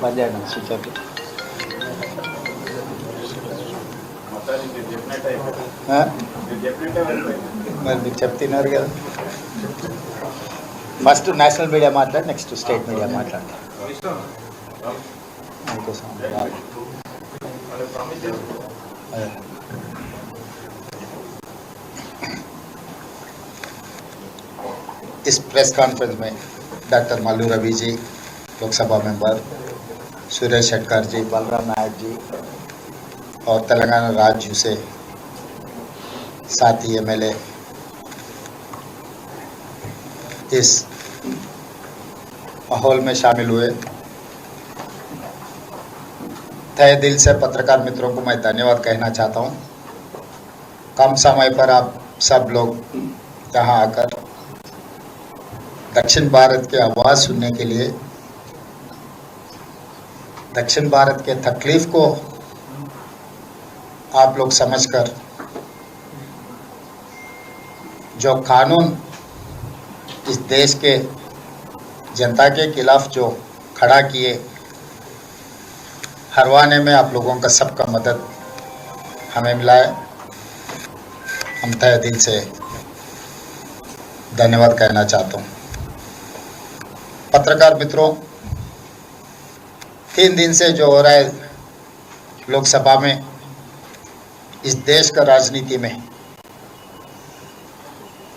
మధ్యాహ్నం స్విచ్ మరి మీరు చెప్తున్నారు కదా. ఫస్ట్ నేషనల్ మీడియా మాట్లాడి నెక్స్ట్ స్టేట్ మీడియా మాట్లాడతారు. इस प्रेस कॉन्फ्रेंस में डॉक्टर मल्लू रवि जी, लोकसभा मेंबर, सुरेश शेट्टर जी, बलराम नायक जी और तेलंगाना राज्य से साथी एमएलए इस माहौल में शामिल हुए। तहे दिल से पत्रकार मित्रों को मैं धन्यवाद कहना चाहता हूँ। कम समय पर आप सब लोग यहाँ आकर दक्षिण भारत की आवाज़ सुनने के लिए, दक्षिण भारत के तकलीफ को आप लोग समझकर जो कानून इस देश के जनता के खिलाफ जो खड़ा किए, हरवाने में आप लोगों का सबका मदद हमें मिला है। हम तहे दिल से धन्यवाद कहना चाहता हूँ। पत्रकार मित्रों, 3 दिन से जो हो रहा है लोकसभा में, इस देश का राजनीति में,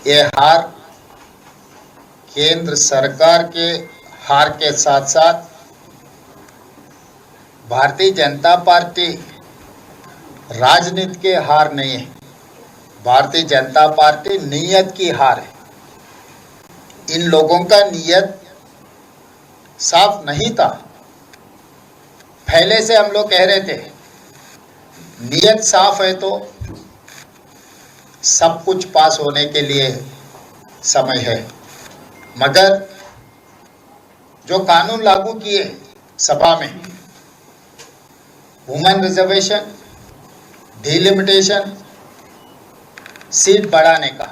ये हार केंद्र सरकार के हार के साथ साथ भारतीय जनता पार्टी राजनीति के हार नहीं है, भारतीय जनता पार्टी नीयत की हार है। इन लोगों का नीयत साफ नहीं था। पहले से हम लोग कह रहे थे नीयत साफ है तो सब कुछ पास होने के लिए समय है, मगर जो कानून लागू किए सभा में, वुमेन रिजर्वेशन, डिलिमिटेशन, सीट बढ़ाने का,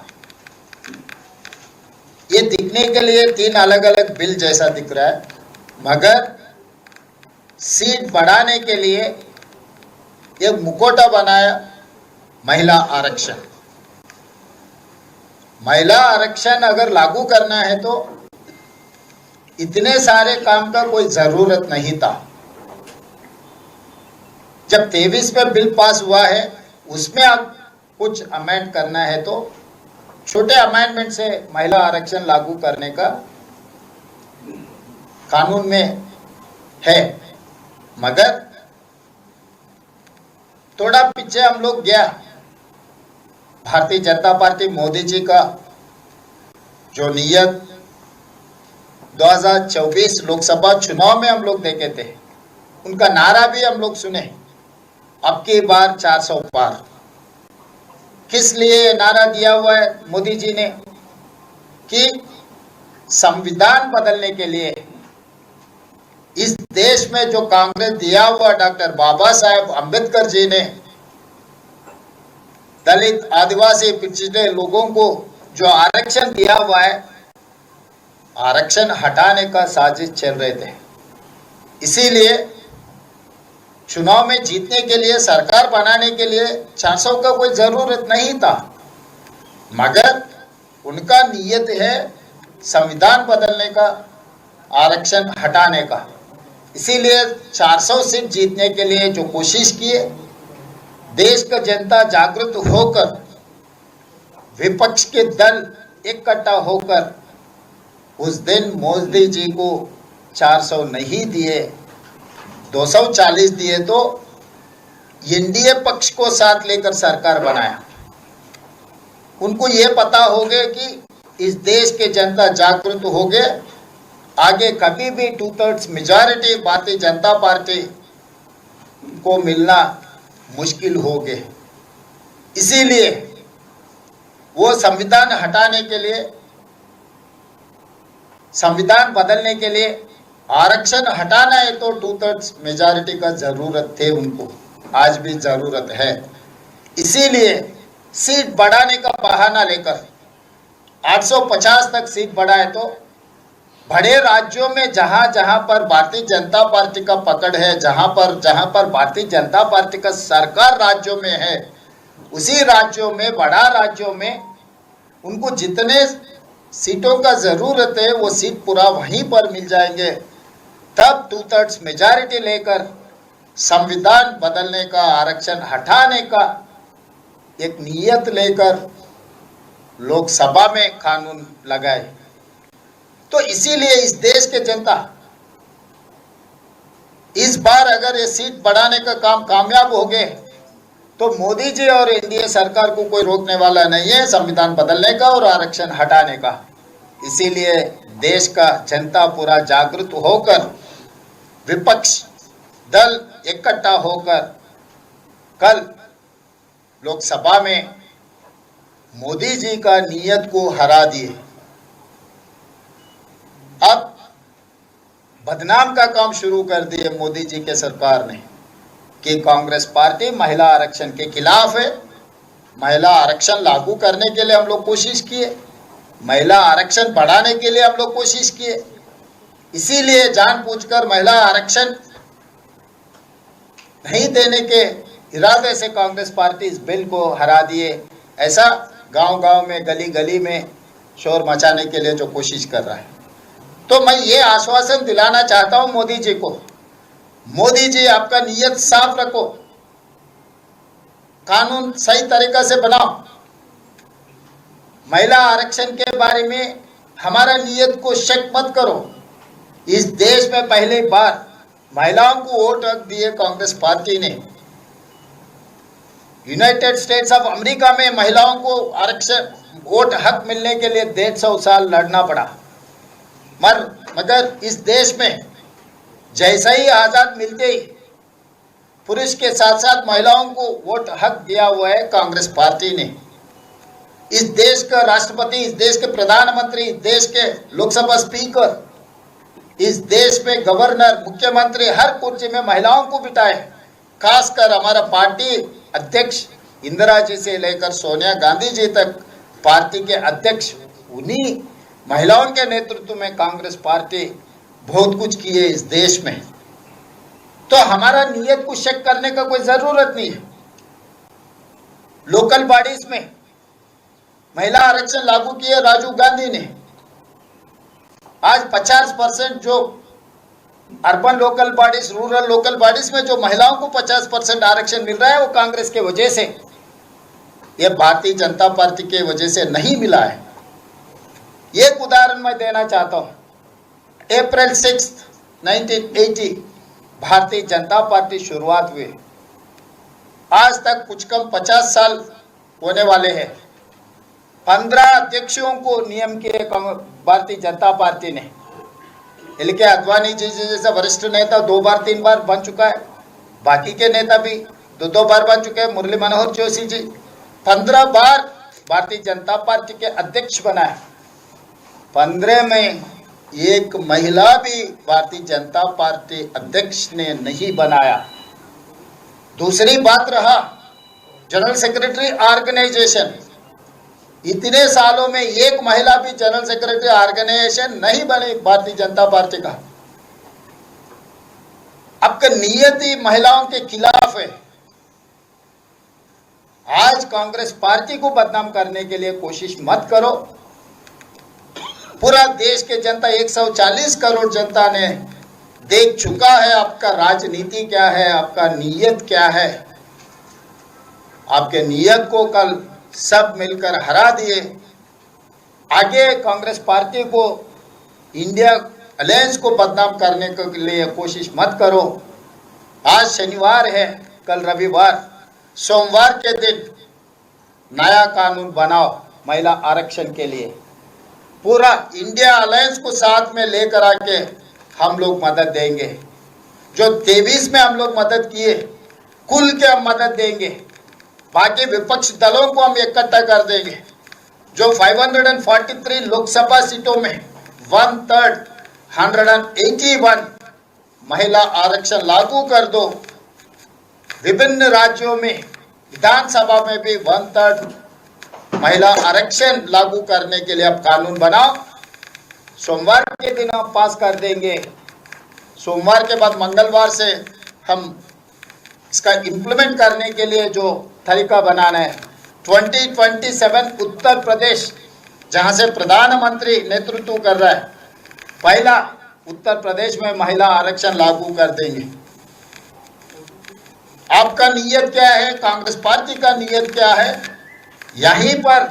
ये दिखने के लिए 3 अलग अलग बिल जैसा दिख रहा है, मगर सीट बढ़ाने के लिए एक मुखौटा बनाया महिला आरक्षण। महिला आरक्षण अगर लागू करना है तो इतने सारे काम का कोई जरूरत नहीं था। जब 23 में बिल पास हुआ है, उसमें आप कुछ अमेंड करना है तो छोटे अमेंडमेंट से महिला आरक्षण लागू करने का कानून में है, मगर थोड़ा पीछे हम लोग गया। भारतीय जनता पार्टी मोदी जी का जो नियत 2024 लोकसभा चुनाव में हम लोग देखे थे, उनका नारा भी हम लोग सुने, अब की बार 400 पार। किस लिए ये नारा दिया हुआ है मोदी जी ने कि संविधान बदलने के लिए इस देश में जो कांग्रेस दिया हुआ डॉक्टर बाबा साहेब अंबेडकर जी ने दलित, आदिवासी, पिछड़े लोगों को जो आरक्षण दिया हुआ है, आरक्षण हटाने का साजिश चल रहे थे। इसीलिए चुनाव में जीतने के लिए, सरकार बनाने के लिए 400 का कोई जरूरत नहीं था, मगर उनका नियत है संविधान बदलने का, आरक्षण हटाने का। इसीलिए 400 सीट जीतने के लिए जो कोशिश किए, देश का जनता जागृत होकर, विपक्ष के दल इकट्ठा होकर उस दिन मोदी जी को 400 नहीं दिए, 240 दिए, तो एनडीए पक्ष को साथ लेकर सरकार बनाया। उनको ये पता हो गया कि इस देश के जनता जागृत हो गए, आगे कभी भी 2/3 मेजॉरिटी भारतीय जनता पार्टी को मिलना मुश्किल हो गए। इसीलिए वो संविधान हटाने के लिए, संविधान बदलने के लिए, आरक्षण हटाना है तो 2/3 मेजॉरिटी का जरूरत थे उनको, आज भी जरूरत है। इसीलिए सीट बढ़ाने का बहाना लेकर 850 तक सीट बढ़ाए तो बड़े राज्यों में जहां जहां पर भारतीय जनता पार्टी का पकड़ है, जहां पर भारतीय जनता पार्टी का सरकार राज्यों में है, उसी राज्यों में, बड़ा राज्यों में उनको जितने सीटों का जरूरत है वो सीट पूरा वहीं पर मिल जाएंगे। तब 2/3 मेजॉरिटी लेकर संविधान बदलने का, आरक्षण हटाने का एक नियत लेकर लोकसभा में कानून लगाए। तो इसीलिए इस देश के जनता इस बार अगर ये सीट बढ़ाने का काम कामयाब हो गए तो मोदी जी और एनडीए सरकार को कोई रोकने वाला नहीं है संविधान बदलने का और आरक्षण हटाने का। इसीलिए देश का जनता पूरा जागरूक होकर, विपक्ष दल इकट्ठा होकर कल लोकसभा में मोदी जी का नियत को हरा दिए। अब बदनाम का काम शुरू कर दिए मोदी जी के सरकार ने कि कांग्रेस पार्टी महिला आरक्षण के खिलाफ है। महिला आरक्षण लागू करने के लिए हम लोग कोशिश किए, महिला आरक्षण बढ़ाने के लिए हम लोग कोशिश किए, इसीलिए जानबूझकर महिला आरक्षण नहीं देने के इरादे से कांग्रेस पार्टी इस बिल को हरा दिए। ऐसा गांव-गांव में, गली-गली में शोर मचाने के लिए जो कोशिश कर रहा है। तो मैं ये आश्वासन दिलाना चाहता हूं मोदी जी को, मोदी जी आपका नियत साफ रखो, कानून सही तरीका से बनाओ। महिला आरक्षण के बारे में हमारा नियत को शक मत करो। इस देश में पहली बार महिलाओं को वोट हक दिए कांग्रेस पार्टी ने। यूनाइटेड स्टेट्स ऑफ अमेरिका में महिलाओं को आरक्षण वोट हक मिलने के लिए 150 साल लड़ना पड़ा, मगर इस देश में जैसे ही आजाद मिलते ही पुरुष के साथ साथ महिलाओं को वोट हक दिया हुआ है कांग्रेस पार्टी ने। इस देश का राष्ट्रपति, इस देश के प्रधानमंत्री, इस देश के लोकसभा स्पीकर, इस देश में गवर्नर, मुख्यमंत्री, हर कुर्सी में महिलाओं को बिठाए। खासकर हमारा पार्टी अध्यक्ष इंदिरा जी से लेकर सोनिया गांधी जी तक पार्टी के अध्यक्ष, उन्हीं महिलाओं के नेतृत्व में कांग्रेस पार्टी बहुत कुछ की है इस देश में। तो हमारा नियत को शक करने का कोई जरूरत नहीं है। लोकल बॉडीज में महिला आरक्षण लागू किए राजीव गांधी ने। आज 50% जो urban local bodies, rural local bodies में जो महिलाओं को 50% आरक्षण मिल रहा है वो कांग्रेस के वजह से, ये भारतीय जनता पार्टी के वजह से नहीं मिला है। एक उदाहरण मैं देना चाहता हूं। अप्रैल 6, 1980 भारतीय जनता पार्टी शुरुआत हुई। आज तक कुछ कम 50 साल होने वाले हैं। 15 अध्यक्षों को नियम किए भारतीय जनता पार्टी ने। एल.के. आडवाणी जी जैसा वरिष्ठ नेता 2 बार 3 बार बन चुका है, बाकी के नेता भी 2 बार बन चुके हैं। मुरली मनोहर जोशी जी 15 बार भारतीय जनता पार्टी के अध्यक्ष बनाए। 15 में एक महिला भी भारतीय जनता पार्टी अध्यक्ष ने नहीं बनाया। दूसरी बात रहा जनरल सेक्रेटरी ऑर्गेनाइजेशन। इतने सालों में एक महिला भी जनरल सेक्रेटरी ऑर्गेनाइजेशन नहीं बनी भारतीय जनता पार्टी का। आपका नियत ही महिलाओं के खिलाफ है। आज कांग्रेस पार्टी को बदनाम करने के लिए कोशिश मत करो। पूरा देश के जनता, 140 करोड़ जनता ने देख चुका है आपका राजनीति क्या है, आपका नियत क्या है। आपके नियत को कल सब मिलकर हरा दिए। आगे कांग्रेस पार्टी को, इंडिया अलायंस को बदनाम करने के लिए कोशिश मत करो। आज शनिवार है, कल रविवार, सोमवार के दिन नया कानून बनाओ महिला आरक्षण के लिए। पूरा इंडिया अलायंस को साथ में लेकर आके हम लोग मदद देंगे। जो 23 में हम लोग मदद किए, कुल के हम मदद देंगे। बाकी विपक्ष दलों को हम इकट्ठा कर देंगे। जो 543 लोकसभा सीटों में 1/3 181 महिला आरक्षण लागू कर दो। विभिन्न राज्यों में विधानसभा में भी 1/3 महिला आरक्षण लागू करने के लिए अब कानून बनाओ। सोमवार के दिन हम पास कर देंगे। सोमवार के बाद मंगलवार से हम इसका इम्प्लीमेंट करने के लिए जो तरीका बनाना है, 2027 उत्तर प्रदेश जहां से प्रधानमंत्री नेतृत्व कर रहा है, पहला उत्तर प्रदेश में महिला आरक्षण लागू कर देंगे। आपका नियत क्या है, कांग्रेस पार्टी का नियत क्या है, यहीं पर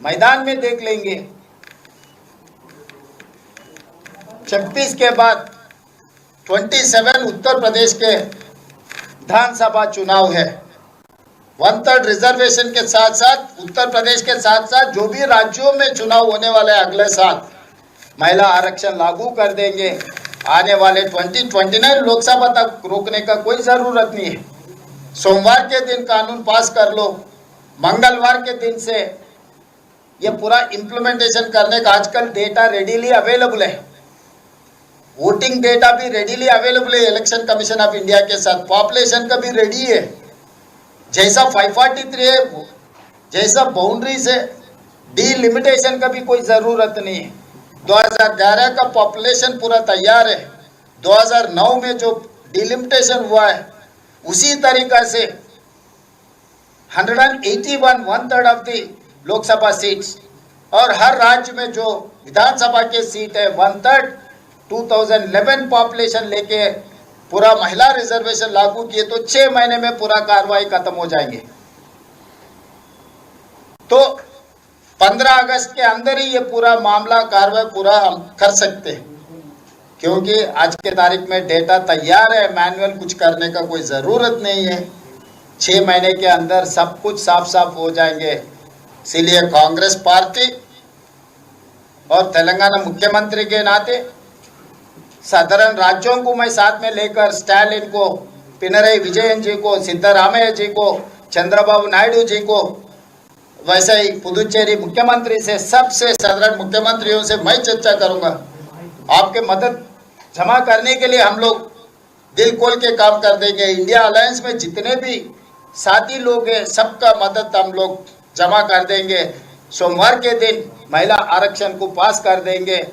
मैदान में देख लेंगे। 26 के बाद 27 उत्तर प्रदेश के विधानसभा चुनाव है। 1/3 रिजर्वेशन के साथ साथ उत्तर प्रदेश के साथ साथ जो भी राज्यों में चुनाव होने वाले अगले साल महिला आरक्षण लागू कर देंगे। आने वाले 2029 लोकसभा तक रोकने का कोई जरूरत नहीं है। सोमवार के दिन कानून पास कर लो, मंगलवार के दिन से ये पूरा इम्प्लीमेंटेशन करने का आजकल डेटा रेडीली अवेलेबल है। वोटिंग डेटा भी रेडीली अवेलेबल है इलेक्शन कमीशन ऑफ इंडिया के साथ। पॉपुलेशन का भी रेडी है। जैसा 543 है, जैसा बाउंड्री से डिलिमिटेशन का भी कोई ज़रूरत नहीं है। 2011 का पॉपुलेशन पूरा तैयार है। 2009 में जो डिलिमिटेशन हुआ है उसी तरीका से 181 1/3 ऑफ द लोकसभा सीट्स और हर राज्य में जो विधानसभा के सीट है 1/3 2011 पॉपुलेशन लेके पूरा महिला रिजर्वेशन लागू किए तो 6 महीने में पूरा कार्रवाई खत्म हो जाएंगे। तो 15 अगस्त के अंदर ही ये पूरा मामला कार्रवाई पूरा हम कर सकते हैं, क्योंकि आज के तारीख में डेटा तैयार है। मैनुअल कुछ करने का कोई ज़रूरत नहीं है। 6 महीने के अंदर सब कुछ साफ साफ हो जाएंगे। इसीलिए कांग्रेस पार्टी और तेलंगाना मुख्यमंत्री के नाते साधारण राज्यों को मैं साथ में लेकर स्टालिन को, पिनरई विजयन जी को, सिद्धरामैया जी को, चंद्रबाबू नायडू जी को, वैसे ही पुदुचेरी मुख्यमंत्री से, सबसे साधारण मुख्यमंत्रियों से मैं चर्चा करूंगा। आपके मदद जमा करने के लिए हम लोग दिल खोल के काम कर देंगे। इंडिया अलायंस में जितने भी साथी लोग हैं सबका मदद हम लोग जमा कर देंगे। सोमवार के दिन महिला आरक्षण को पास कर देंगे।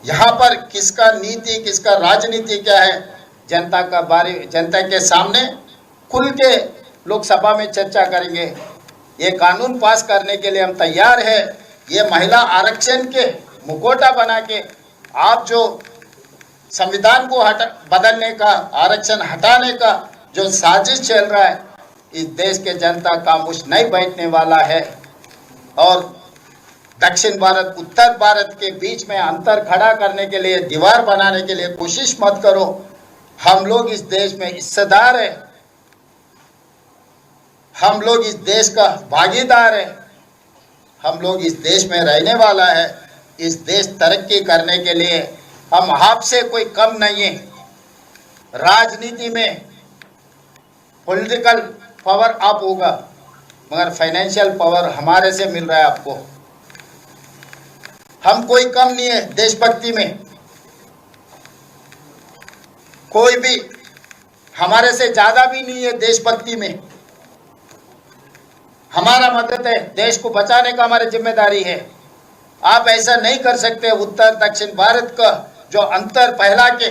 यहाँ पर किसका नीति, किसका राजनीति क्या है, जनता के सामने खुल के लोकसभा में चर्चा करेंगे। ये कानून पास करने के लिए हम तैयार है। ये महिला आरक्षण के मुखौटा बना के आप जो संविधान को बदलने का, आरक्षण हटाने का जो साजिश चल रहा है, इस देश के जनता खामोश नहीं बैठने वाला है। और दक्षिण भारत उत्तर भारत के बीच में अंतर खड़ा करने के लिए, दीवार बनाने के लिए कोशिश मत करो। हम लोग इस देश में हिस्सेदार है, हम लोग इस देश का भागीदार है, हम लोग इस देश में रहने वाला है। इस देश तरक्की करने के लिए हम आपसे कोई कम नहीं है। राजनीति में पॉलिटिकल पावर आप होगा, मगर फाइनेंशियल पावर हमारे से मिल रहा है आपको। हम कोई कम नहीं है देशभक्ति में, कोई भी हमारे से ज्यादा भी नहीं है देशभक्ति में। हमारा मदद है, देश को बचाने का हमारी जिम्मेदारी है। आप ऐसा नहीं कर सकते। उत्तर दक्षिण भारत का जो अंतर फैला के,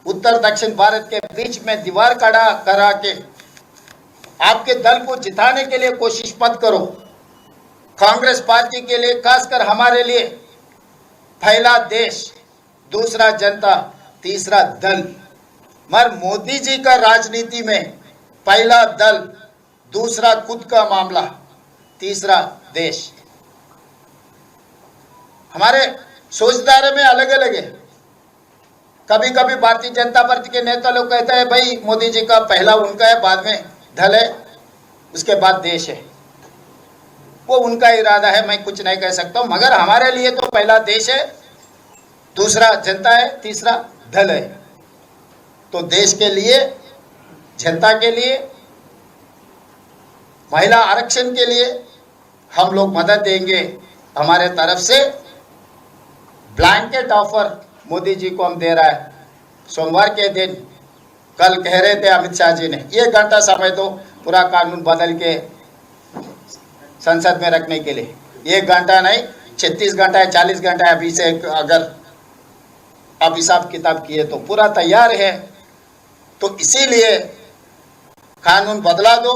उत्तर दक्षिण भारत के बीच में दीवार खड़ा करा के आपके दल को जिताने के लिए कोशिश मत करो। कांग्रेस पार्टी के लिए, खासकर हमारे लिए, पहला देश, दूसरा जनता, तीसरा दल। मगर मोदी जी का राजनीति में पहला दल, दूसरा खुद का मामला, तीसरा देश। हमारे सोचधारा में अलग अलग है। कभी कभी भारतीय जनता पार्टी के नेता लोग कहते हैं भाई मोदी जी का पहला उनका है, बाद में दल है, उसके बाद देश है। वो उनका इरादा है, मैं कुछ नहीं कह सकता हूं। मगर हमारे लिए तो पहला देश है, दूसरा जनता है, तीसरा दल है। तो देश के लिए, जनता के लिए, महिला आरक्षण के लिए हम लोग मदद देंगे। हमारे तरफ से ब्लैंकेट ऑफर मोदी जी को हम दे रहा है। सोमवार के दिन, कल कह रहे थे अमित शाह जी ने 1 घंटा समय दो पूरा कानून बदल के संसद में रखने के लिए। 1 घंटा नहीं, 36 घंटा है 40 घंटा है, अभी से अगर आप हिसाब किताब किए तो पूरा तैयार है। तो इसीलिए कानून बदला दो,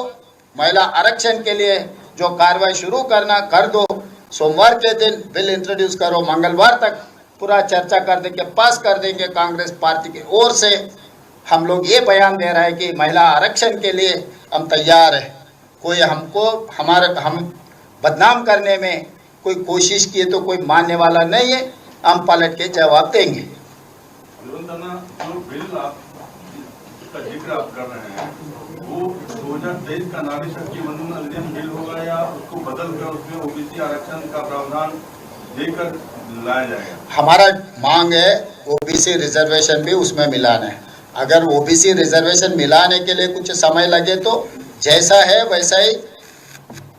महिला आरक्षण के लिए जो कार्रवाई शुरू करना कर दो, सोमवार के दिन बिल इंट्रोड्यूस करो, मंगलवार तक पूरा चर्चा कर देंगे, पास कर देंगे। कांग्रेस पार्टी की ओर से हम लोग ये बयान दे रहे हैं कि महिला आरक्षण के लिए हम तैयार है। कोई हमको हम बदनाम करने में कोई कोशिश किए तो कोई मानने वाला नहीं है, हम पलट के जवाब देंगे। जो बिल आप का जिक्र आप कर रहे हैं वो 2023 का नारी शक्ति वंदन अधिनियम बिल होगा या उसको बदल कर उसमें ओबीसी आरक्षण का प्रावधान देकर लाया जाएगा? हमारा मांग है ओबीसी रिजर्वेशन भी उसमें मिलाना है। अगर ओबीसी रिजर्वेशन मिलाने के लिए कुछ समय लगे तो जैसा है वैसा ही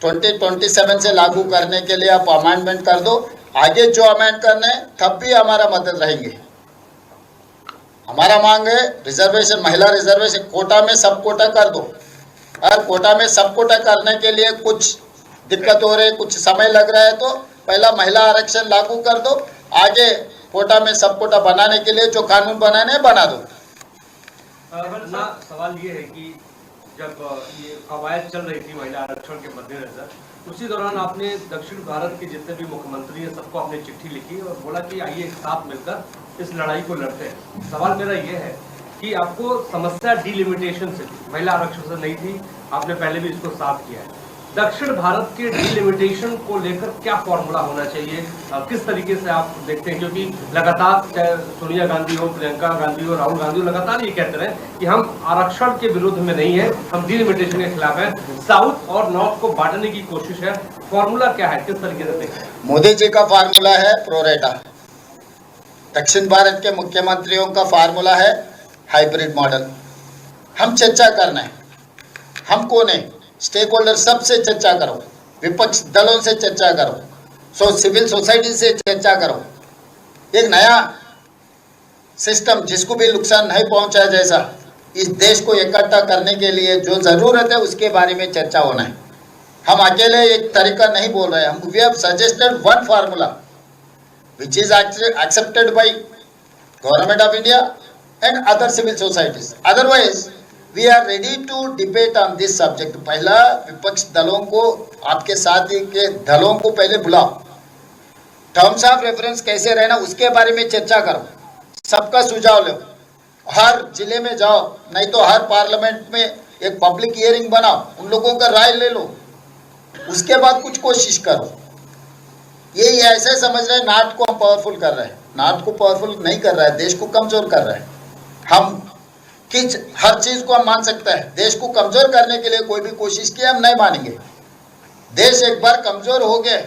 2027 से लागू करने के लिए आप अमेंडमेंट कर दो। आगे जो अमेंड करना है तब भी हमारा मदद रहेंगे। हमारा मांग है रिजर्वेशन, महिला रिजर्वेशन कोटा में सब कोटा कर दो। और कोटा में सब कोटा करने के लिए कुछ दिक्कत हो रही है, कुछ समय लग रहा है, तो पहला महिला आरक्षण लागू कर दो, आगे कोटा में सब कोटा बनाने के लिए जो कानून बनाने है बना दो। सवाल ये है कि जब ये कवायद चल रही थी महिला आरक्षण के मद्देनजर, उसी दौरान आपने दक्षिण भारत के जितने भी मुख्यमंत्री हैं सबको आपने चिट्ठी लिखी और बोला कि आइए एक साथ मिलकर इस लड़ाई को लड़ते हैं। सवाल मेरा ये है कि आपको समस्या डिलिमिटेशन से, महिला आरक्षण से नहीं थी, आपने पहले भी इसको साफ किया है। दक्षिण भारत के डिलिमिटेशन को लेकर क्या फॉर्मूला होना चाहिए, किस तरीके से आप देखते हैं? क्योंकि लगातार चाहे सोनिया गांधी हो, प्रियंका गांधी हो, राहुल गांधी हो, लगातार ये कहते रहे कि हम आरक्षण के विरोध में नहीं है, हम डिलिमिटेशन के खिलाफ है। साउथ और नॉर्थ को बांटने की कोशिश है, फॉर्मूला क्या है, किस तरीके से देखते हैं? मोदी जी का फार्मूला है प्रोरेटा, दक्षिण भारत के मुख्यमंत्रियों का फार्मूला है हाइब्रिड मॉडल। हम चर्चा करना है, हम कौन है, स्टेक होल्डर सबसे चर्चा करो, विपक्ष दलों से चर्चा करो, सिविल सोसाइटी से चर्चा करो, एक नया सिस्टम जिसको भी नुकसान नहीं पहुंचाए जैसा इस देश को इकट्ठा करने के लिए जो जरूरत है उसके बारे में चर्चा होना है। हम अकेले एक तरीका नहीं बोल रहे, हम we have suggested one formula which is accepted by government of India and other civil societies. Otherwise, we are ready to debate on this subject. पहला विपक्ष दलों को, आपके साथी के दलों को पहले बुलाओ, टर्म्स ऑफ रेफरेंस कैसे रहना उसके बारे में चर्चा करो, सबका सुझाव लो, हर जिले में जाओ, नहीं तो हर पार्लियामेंट में एक पब्लिक हियरिंग बनाओ, उन लोगों का राय ले लो, उसके बाद कुछ कोशिश करो। ये ऐसे समझ रहे हैं नाट को हम पावरफुल कर रहे हैं, नाट को पावरफुल नहीं कर रहा है, देश को कमजोर कर रहा है। हम किस हर चीज को हम मान सकते हैं, देश को कमजोर करने के लिए कोई भी कोशिश की हम नहीं मानेंगे। देश एक बार कमजोर हो गए,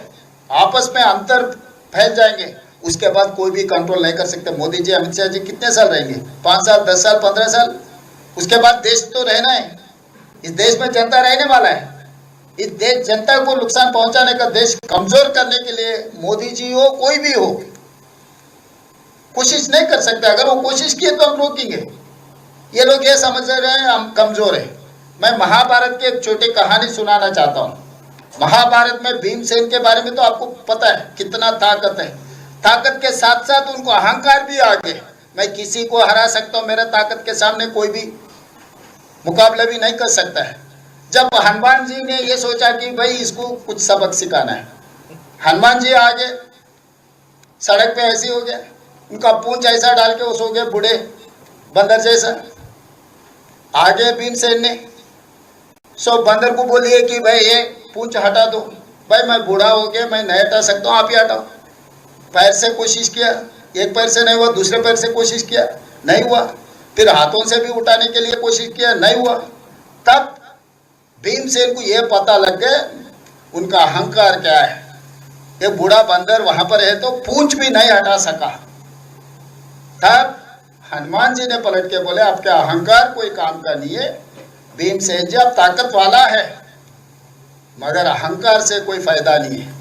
आपस में अंतर फैल जाएंगे, उसके बाद कोई भी कंट्रोल नहीं कर सकते। मोदी जी, अमित शाह जी कितने साल रहेंगे? 5 साल, 10 साल, 15 साल, उसके बाद देश तो रहना है। इस देश में जनता रहने वाला है। इस देश जनता को नुकसान पहुंचाने का, देश कमजोर करने के लिए मोदी जी हो कोई भी हो कोशिश नहीं कर सकते। अगर वो कोशिश किए तो हम रोकेंगे। ये लोग ये समझ रहे हैं हम कमजोर है। मैं महाभारत की एक छोटी कहानी सुनाना चाहता हूँ। महाभारत में भीमसेन के बारे में तो आपको पता है कितना ताकत है। ताकत के साथ साथ उनको अहंकार भी आ गए, मैं किसी को हरा सकता हूँ, मेरे ताकत के सामने कोई भी मुकाबला भी नहीं कर सकता है। जब हनुमान जी ने ये सोचा कि भाई इसको कुछ सबक सिखाना है, हनुमान जी आगे सड़क पे ऐसे हो गया, उनका पूंछ ऐसा डाल के वो सो गए बूढ़े बंदर जैसा। आगे भीमसेन ने बंदर को बोलिए कि भाई ये पूंछ हटा दो, भाई मैं बूढ़ा हो गया, मैं नहीं हटा सकता हूँ, आप ही हटाओ। पैर से कोशिश किया, एक पैर से नहीं हुआ, दूसरे पैर से कोशिश किया, नहीं हुआ, फिर हाथों से भी उठाने के लिए कोशिश किया, नहीं हुआ। तब भीमसेन को यह पता लग गया उनका अहंकार क्या है। ये बूढ़ा बंदर वहां पर है तो पूंछ भी नहीं हटा सका। तब हनुमान जी ने पलट के बोले आपका अहंकार कोई काम का नहीं है भीमसेन जी, आप ताकत वाला है मगर अहंकार से कोई फायदा नहीं है।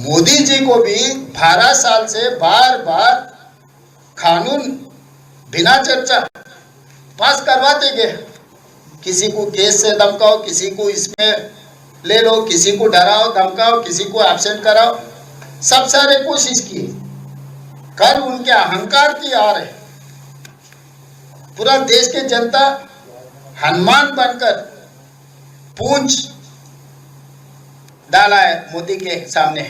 मोदी जी को भी 12 साल से बार बार कानून बिना चर्चा पास करवाते गए। किसी को केस से धमकाओ, किसी को इसमें ले लो, किसी को डराओ धमकाओ, किसी को एब्सेंट कराओ, सब सारे कोशिश किए, कल उनके अहंकार की आड़ है। पूरा देश की जनता हनुमान बनकर पूंछ डाला है मोदी के सामने,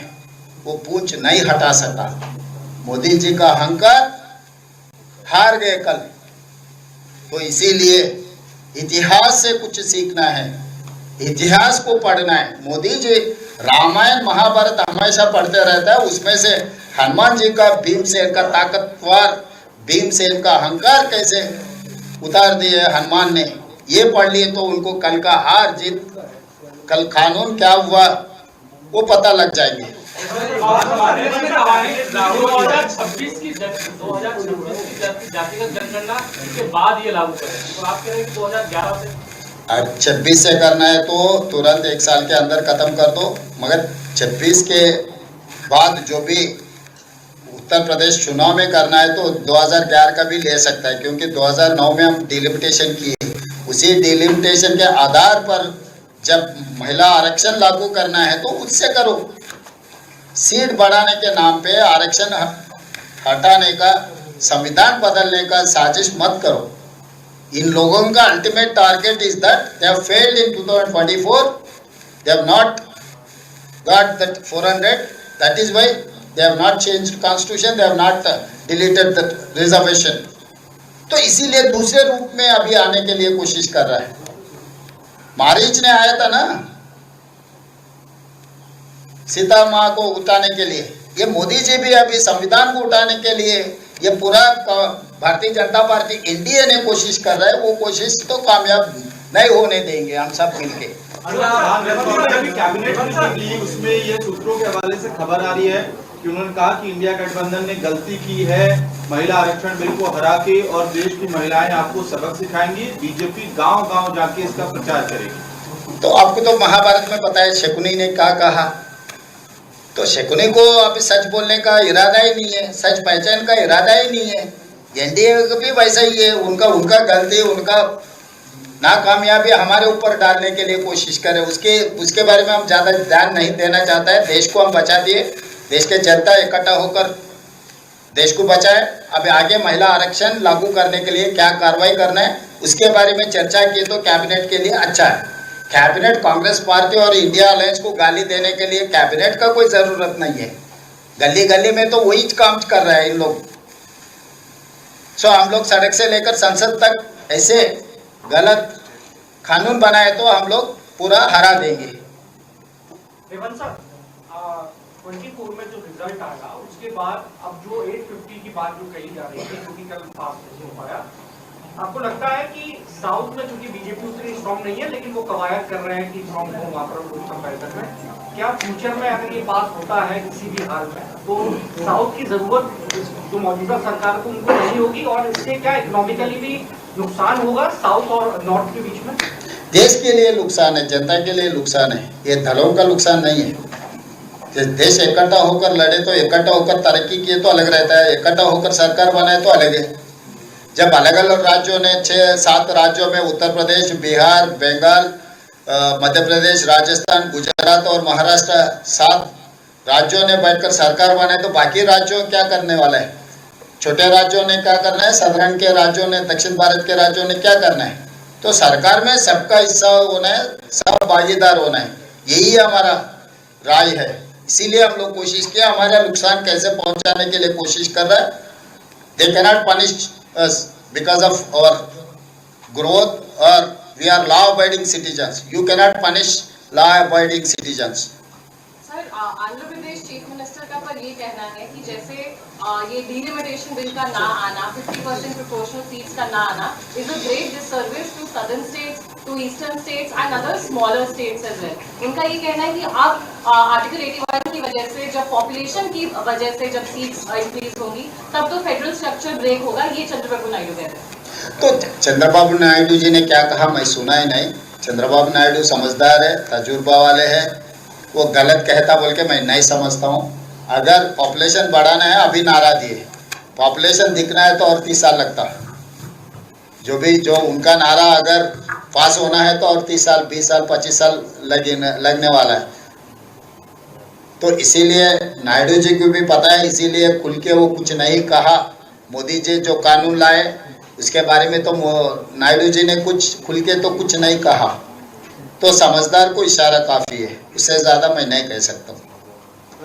वो पूंछ नहीं हटा सका। मोदी जी का अहंकार हार गए कल। तो इसीलिए इतिहास से कुछ सीखना है, इतिहास को पढ़ना है। मोदी जी रामायण महाभारत हमेशा पढ़ते रहता है, उसमें से हनुमान जी का भीमसेन का ताकतवर भीमसेन का अहंकार कैसे उतार दिए हनुमान ने, ये पढ़ लिए तो उनको कल का हार जीत, कल कानून क्या हुआ वो पता लग जाएंगे। 2026 की जातिगत जनगणना के बाद ये लागू करें, तो आप कह रहे हैं कि 2011 से 26 से करना है तो तुरंत 1 साल के अंदर खत्म कर दो, मगर 26 के बाद जो भी उत्तर प्रदेश चुनाव में करना है तो 2011 का भी ले सकता है, क्योंकि 2009 में हम डिलिमिटेशन किए, उसी डिलिमिटेशन के आधार पर जब महिला आरक्षण लागू करना है तो उससे करो। सीट बढ़ाने के नाम पे आरक्षण हटाने का, संविधान बदलने का साजिश मत करो। इन लोगों का ultimate target is that they have failed in 2024, they have not got that 400, that is why they have not changed constitution, they have not deleted the reservation। तो इसीलिए दूसरे रूप में अभी आने के लिए कोशिश कर रहा है। मारीच ने आया था ना सीता माँ को उठाने के लिए, ये मोदी जी भी अभी संविधान को उठाने के लिए, ये पूरा भारतीय जनता पार्टी एनडीए ने कोशिश कर रहा है, वो कोशिश तो कामयाब नहीं होने देंगे हम सब मिलके। कैबिनेट मीटिंग ली, उसमें ये सूत्रों के हवाले से खबर आ रही है कि उन्होंने कहा कि इंडिया गठबंधन ने गलती की है, महिला आरक्षण बिल को हरा के, और देश की महिलाएं आपको सबक सिखाएंगी, बीजेपी गांव-गांव जाके इसका प्रचार करेगी। तो आपको तो महाभारत में पता है शकुनी ने क्या कहा, तो शकुनी को अभी सच बोलने का इरादा ही नहीं है, सच पहचान का इरादा ही नहीं है। एनडीए भी वैसा ही है, उनका गलती, उनका नाकामयाबी हमारे ऊपर डालने के लिए कोशिश करे, उसके बारे में हम ज़्यादा ध्यान नहीं देना चाहता है। देश को हम बचा दिए, देश के जनता इकट्ठा होकर देश को बचाए। अब आगे महिला आरक्षण लागू करने के लिए क्या कार्रवाई करना है उसके बारे में चर्चा की तो कैबिनेट के लिए अच्छा है। कैबिनेट कांग्रेस पार्टी और इंडिया अलायंस को गाली देने के लिए कैबिनेट का कोई ज़रूरत नहीं है, गली गली में तो वही काम कर रहा है इन लोग। सो हम लोग सड़क से लेकर संसद तक ऐसे गलत कानून बनाए तो हम लोग पूरा हरा देंगे। हेमंत सर, 24 में जो रिजल्ट आया उसके बाद अब जो 850 की बात जो कही जा रही है, क्योंकि कल पास नहीं हो पाया, आपको लगता है कि साउथ में चूंकि बीजेपी उतनी स्ट्रॉन्ग नहीं है लेकिन वो कवायद कर रहे हैं कि स्ट्रॉन्ग हो वहाँ पर उस कंपेरिजन में, क्या फ्यूचर में अगर ये पास होता है किसी भी हाल में तो साउथ की जरूरत जो मौजूदा सरकार को उनको नहीं होगी, और इससे क्या इकोनॉमिकली भी नुकसान होगा साउथ और नॉर्थ के बीच में? देश के लिए नुकसान है, जनता के लिए नुकसान है, ये दलों का नुकसान नहीं है। देश इकट्ठा होकर लड़े तो इकट्ठा होकर तरक्की किए तो अलग रहता है, इकट्ठा होकर सरकार बनाए तो अलग है। जब अलग अलग राज्यों ने 6-7 राज्यों में उत्तर प्रदेश, बिहार, बंगाल, मध्य प्रदेश, राजस्थान, गुजरात और महाराष्ट्र 7 राज्यों ने बैठकर सरकार बनाए तो बाकी राज्यों क्या करने वाला है? छोटे राज्यों ने क्या करना है, साधारण के राज्यों ने, दक्षिण भारत के राज्यों ने क्या करना है? तो सरकार में सबका हिस्सा होना है, सब भागीदार होना है, यही हमारा राय है। इसीलिए हम लोग कोशिश किया, हमारा नुकसान कैसे पहुंचाने के लिए कोशिश कर रहा है। They cannot punish us because of our growth, or we are law abiding citizens. You cannot punish law abiding citizens. Sir, Andhra Pradesh chief minister का पर ये कहना है कि जैसे ये डिलिमिटेशन बिल का ना आना, 50% प्रोपोर्शनल सीट्स का ना आना is a great disservice to southern states, to eastern states and other smaller states as well. उनका ये कहना है कि अब आर्टिकल 81 की वजह से, जब पॉपुलेशन की वजह से जब सीट्स इंक्रीज होंगी तब तो फेडरल स्ट्रक्चर ब्रेक होगा, ये चंद्रबाबू नायडू कहते हैं। तो चंद्रबाबू नायडू जी ने क्या कहा मैं सुना ही नहीं। चंद्रबाबू नायडू समझदार है, तजुर्बा वाले हैं, वो गलत कहता बोल के मैं नहीं समझता हूँ। अगर पॉपुलेशन बढ़ाना है, अभी नारा दिए, पॉपुलेशन दिखना है तो और 30 साल लगता। जो उनका नारा अगर पास होना है तो और 30 साल, 20 साल, 25 साल लगने वाला है। तो इसीलिए नायडू जी को भी पता है, इसीलिए खुल के वो कुछ नहीं कहा। मोदी जी जो कानून लाए उसके बारे में तो नायडू जी ने कुछ खुल के तो कुछ नहीं कहा। तो समझदार को इशारा काफ़ी है, उससे ज़्यादा मैं नहीं कह सकता हूँ।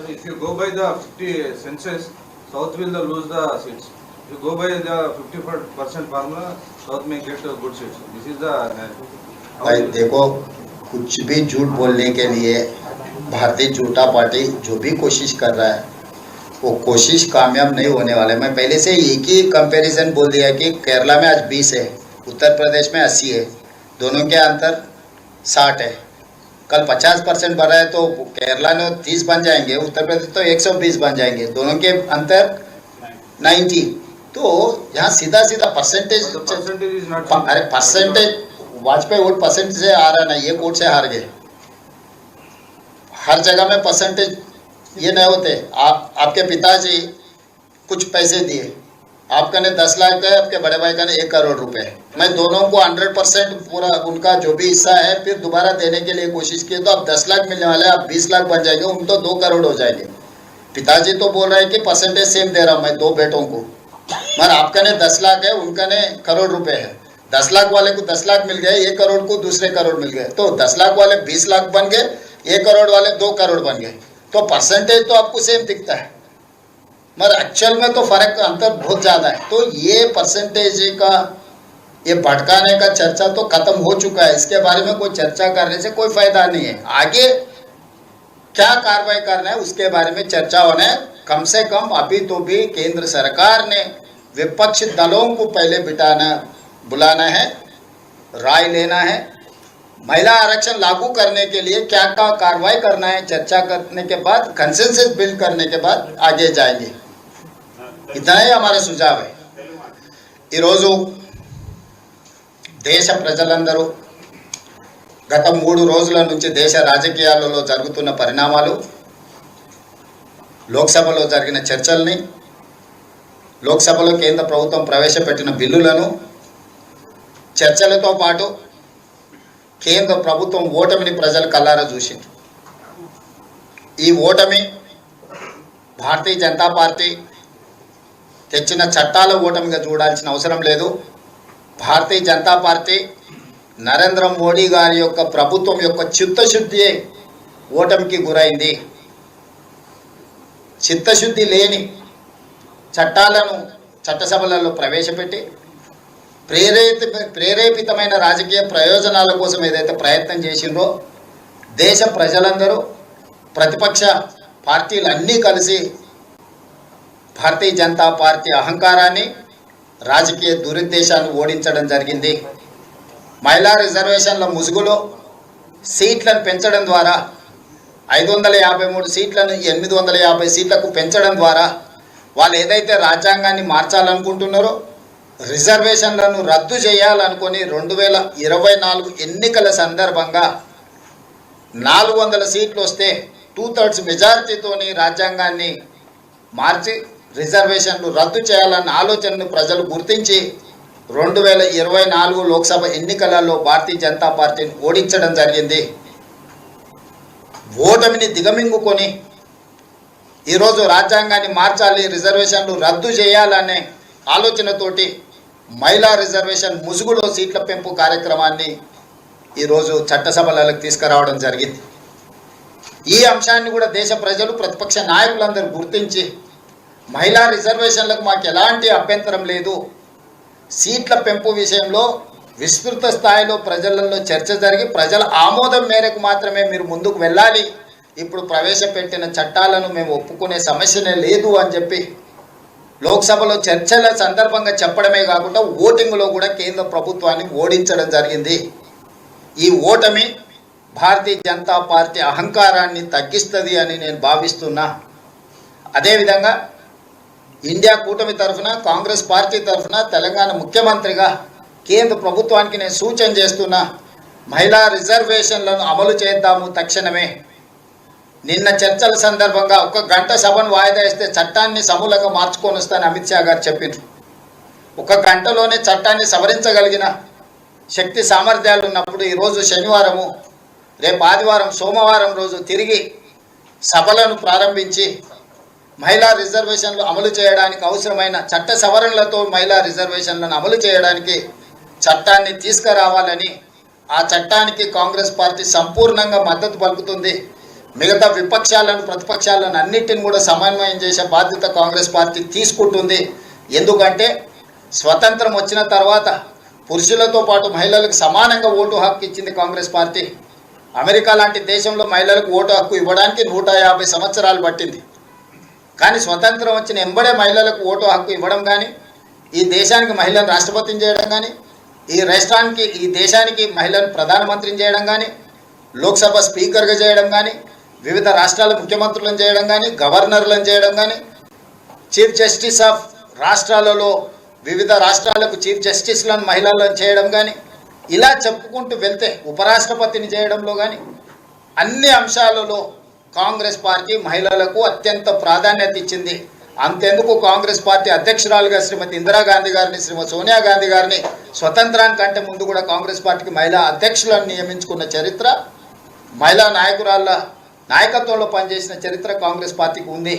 If you go by the 50 census, South will lose the seats. If you go by the 50% formula, South may get good seats. This is the. भाई देखो, कुछ भी झूठ बोलने के लिए भारतीय जनता पार्टी जो भी कोशिश कर रहा है वो कोशिश कामयाब नहीं होने वाला है। मैं पहले से एक ही कंपैरिजन बोल दिया कि केरला में आज 20 है, उत्तर प्रदेश में 80 है, दोनों के अंतर 60 है। कल 50% बढ़ रहा है तो केरला में 30 बन जाएंगे, उत्तर प्रदेश तो 120 बन जाएंगे, दोनों के अंतर 90। तो यहाँ सीधा सीधा परसेंटेज, अरे परसेंटेज वाजपेयी वोट परसेंटेज से आ रहा ना, ये वोट से हार गए। हर जगह में परसेंटेज ये नहीं होते। आपके पिताजी कुछ पैसे दिए, आपका ने 10 लाख है, आपके बड़े भाई का ने 1 करोड़ रुपए। मैं दोनों को 100% पूरा उनका जो भी हिस्सा है फिर दोबारा देने के लिए कोशिश की, तो अब 10 लाख मिलने वाले, आप 20 लाख बन जाएंगे, उन तो 2 करोड़ हो जाएंगे। पिताजी तो बोल रहे हैं कि परसेंटेज सेम दे रहा हूँ मैं 2 बेटों को, मगर आपका ने 10 लाख है, उनका ने करोड़ रुपए है। 10 लाख वाले को 10 लाख मिल गए, 1 करोड़ को दूसरे करोड़ मिल गए, तो 10 लाख वाले 20 लाख बन गए, 1 करोड़ वाले 2 करोड़ बन गए। तो परसेंटेज तो आपको सेम दिखता है, मगर एक्चुअल में तो फर्क अंतर बहुत ज़्यादा है। तो ये परसेंटेज का ये भटकाने का चर्चा तो खत्म हो चुका है, इसके बारे में कोई चर्चा करने से कोई फायदा नहीं है। आगे क्या कार्रवाई करना है उसके बारे में चर्चा होना है। कम से कम अभी तो भी केंद्र सरकार ने विपक्षी दलों को पहले बुलाना है, राय लेना है। महिला आरक्षण लागू करने के लिए क्या क्या कार्रवाई करना है चर्चा करने के बाद, कंसेंसस बिल्ड करने के बाद आगे जाएंगे। इतना ही हमारा सुझाव है। ఈరోజు దేశ ప్రజలందరూ గత 3 రోజుల నుంచి దేశ రాజకీయాలలో జరుగుతున్న పరిణామాలు, లోక్సభలో జరిగిన చర్చల్ని, లోక్సభలో కేంద్ర ప్రభుత్వం ప్రవేశపెట్టిన బిల్లులను, చర్చలతో పాటు కేంద్ర ప్రభుత్వం ఓటమిని ప్రజలు కల్లారా చూసిండ్రు। ఈ ఓటమి భారతీయ జనతా పార్టీ తెచ్చిన చట్టాల ఓటమిగా చూడాల్సిన అవసరం లేదు। భారతీయ జనతా పార్టీ నరేంద్ర మోడీ గారి యొక్క ప్రభుత్వం యొక్క చిత్తశుద్ధి ఓటమికి గురైంది। చిత్తశుద్ధి లేని చట్టాలను చట్టసభలలో ప్రవేశపెట్టి ప్రేరేపితమైన రాజకీయ ప్రయోజనాల కోసం ఏదైతే ప్రయత్నం చేసిండ్రో, దేశ ప్రజలందరూ ప్రతిపక్ష పార్టీలు అన్నీ కలిసి భారతీయ జనతా పార్టీ అహంకారాన్ని, రాజకీయ దురుద్దేశాన్ని ఓడించడం జరిగింది। మహిళా రిజర్వేషన్ల ముసుగులో సీట్లను పెంచడం ద్వారా 553 సీట్లను 850 సీట్లకు పెంచడం ద్వారా వాళ్ళు ఏదైతే రాజ్యాంగాన్ని మార్చాలనుకుంటున్నారో, రిజర్వేషన్లను రద్దు చేయాలనుకొని 2024 ఎన్నికల సందర్భంగా 400 సీట్లు వస్తే 2/3 మెజారిటీతోని రాజ్యాంగాన్ని మార్చి రిజర్వేషన్లు రద్దు చేయాలన్న ఆలోచనను ప్రజలు గుర్తించి 2024 లోక్సభ ఎన్నికలలో భారతీయ జనతా పార్టీని ఓడించడం జరిగింది। ఓటమిని దిగమింగుకొని ఈరోజు రాజ్యాంగాన్ని మార్చాలి, రిజర్వేషన్లు రద్దు చేయాలనే ఆలోచనతోటి మహిళా రిజర్వేషన్ ముసుగులో సీట్ల పెంపు కార్యక్రమాన్ని ఈరోజు చట్టసభలకు తీసుకురావడం జరిగింది। ఈ అంశాన్ని కూడా దేశ ప్రజలు, ప్రతిపక్ష నాయకులందరూ గుర్తించి మహిళా రిజర్వేషన్లకు మాకు ఎలాంటి అభ్యంతరం లేదు, సీట్ల పెంపు విషయంలో విస్తృత స్థాయిలో ప్రజలలో చర్చ జరిగి ప్రజల ఆమోదం మేరకు మాత్రమే మీరు ముందుకు వెళ్ళాలి, ఇప్పుడు ప్రవేశపెట్టిన చట్టాలను మేము ఒప్పుకునే సమస్యనే లేదు అని చెప్పి లోక్సభలో చర్చల సందర్భంగా చెప్పడమే కాకుండా ఓటింగ్లో కూడా కేంద్ర ప్రభుత్వాన్ని ఓడించడం జరిగింది। ఈ ఓటమి భారతీయ జనతా పార్టీ అహంకారాన్ని తగ్గిస్తుంది అని నేను భావిస్తున్నా। అదేవిధంగా ఇండియా కూటమి తరఫున, కాంగ్రెస్ పార్టీ తరఫున తెలంగాణ ముఖ్యమంత్రిగా కేంద్ర ప్రభుత్వానికి నేను సూచన చేస్తున్నా, మహిళా రిజర్వేషన్లను అమలు చేద్దాము తక్షణమే। నిన్న చర్చల సందర్భంగా 1 గంట సభను వాయిదా ఇస్తే చట్టాన్ని సమూలంగా మార్చుకొని వస్తానని అమిత్ షా గారు చెప్పిండ్రు। 1 గంటలోనే చట్టాన్ని సవరించగలిగిన శక్తి సామర్థ్యాలు ఉన్నప్పుడు ఈరోజు శనివారము, రేపు ఆదివారం, సోమవారం రోజు తిరిగి సభలను ప్రారంభించి మహిళా రిజర్వేషన్లు అమలు చేయడానికి అవసరమైన చట్ట సవరణలతో మహిళా రిజర్వేషన్లను అమలు చేయడానికి చట్టాన్ని తీసుకురావాలని, ఆ చట్టానికి కాంగ్రెస్ పార్టీ సంపూర్ణంగా మద్దతు పలుకుతుంది. మిగతా విపక్షాలను, ప్రతిపక్షాలను అన్నిటిని కూడా సమన్వయం చేసే బాధ్యత కాంగ్రెస్ పార్టీ తీసుకుంటుంది. ఎందుకంటే స్వతంత్రం వచ్చిన తర్వాత పురుషులతో పాటు మహిళలకు సమానంగా ఓటు హక్కు ఇచ్చింది కాంగ్రెస్ పార్టీ. అమెరికా లాంటి దేశంలో మహిళలకు ఓటు హక్కు ఇవ్వడానికి 150 సంవత్సరాలు పట్టింది. కానీ స్వతంత్రం వచ్చిన ఎంబడే మహిళలకు ఓటు హక్కు ఇవ్వడం కానీ, ఈ దేశానికి మహిళను రాష్ట్రపతిని చేయడం కానీ, ఈ దేశానికి మహిళను ప్రధానమంత్రిని చేయడం కానీ, లోక్సభ స్పీకర్గా చేయడం కానీ, వివిధ రాష్ట్రాల ముఖ్యమంత్రులను చేయడం కానీ, గవర్నర్లను చేయడం కానీ, చీఫ్ జస్టిస్ ఆఫ్ రాష్ట్రాలలో వివిధ రాష్ట్రాలకు చీఫ్ జస్టిస్లను మహిళలను చేయడం కానీ, ఇలా చెప్పుకుంటూ వెళ్తే ఉపరాష్ట్రపతిని చేయడంలో కానీ అన్ని అంశాలలో కాంగ్రెస్ పార్టీ మహిళలకు అత్యంత ప్రాధాన్యత ఇచ్చింది. అంతెందుకు కాంగ్రెస్ పార్టీ అధ్యక్షురాలుగా శ్రీమతి ఇందిరాగాంధీ గారిని, శ్రీమతి సోనియా గాంధీ గారిని స్వతంత్రానికంటే ముందు కూడా కాంగ్రెస్ పార్టీకి మహిళా అధ్యక్షులను నియమించుకున్న చరిత్ర, మహిళా నాయకురాళ్ళ నాయకత్వంలో పనిచేసిన చరిత్ర కాంగ్రెస్ పార్టీకి ఉంది.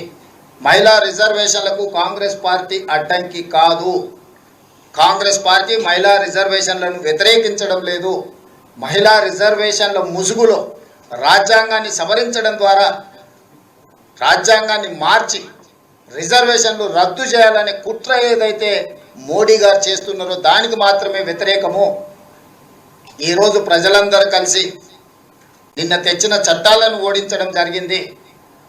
మహిళా రిజర్వేషన్లకు కాంగ్రెస్ పార్టీ అడ్డంకి కాదు. కాంగ్రెస్ పార్టీ మహిళా రిజర్వేషన్లను వ్యతిరేకించడం లేదు. మహిళా రిజర్వేషన్ల ముసుగులో రాజ్యాంగాన్ని సవరించడం ద్వారా, రాజ్యాంగాన్ని మార్చి రిజర్వేషన్లు రద్దు చేయాలనే కుట్ర ఏదైతే మోడీ గారు చేస్తున్నారో దానికి మాత్రమే వ్యతిరేకము. ఈరోజు ప్రజలందరూ కలిసి నిన్న తెచ్చిన చట్టాలను ఓడించడం జరిగింది.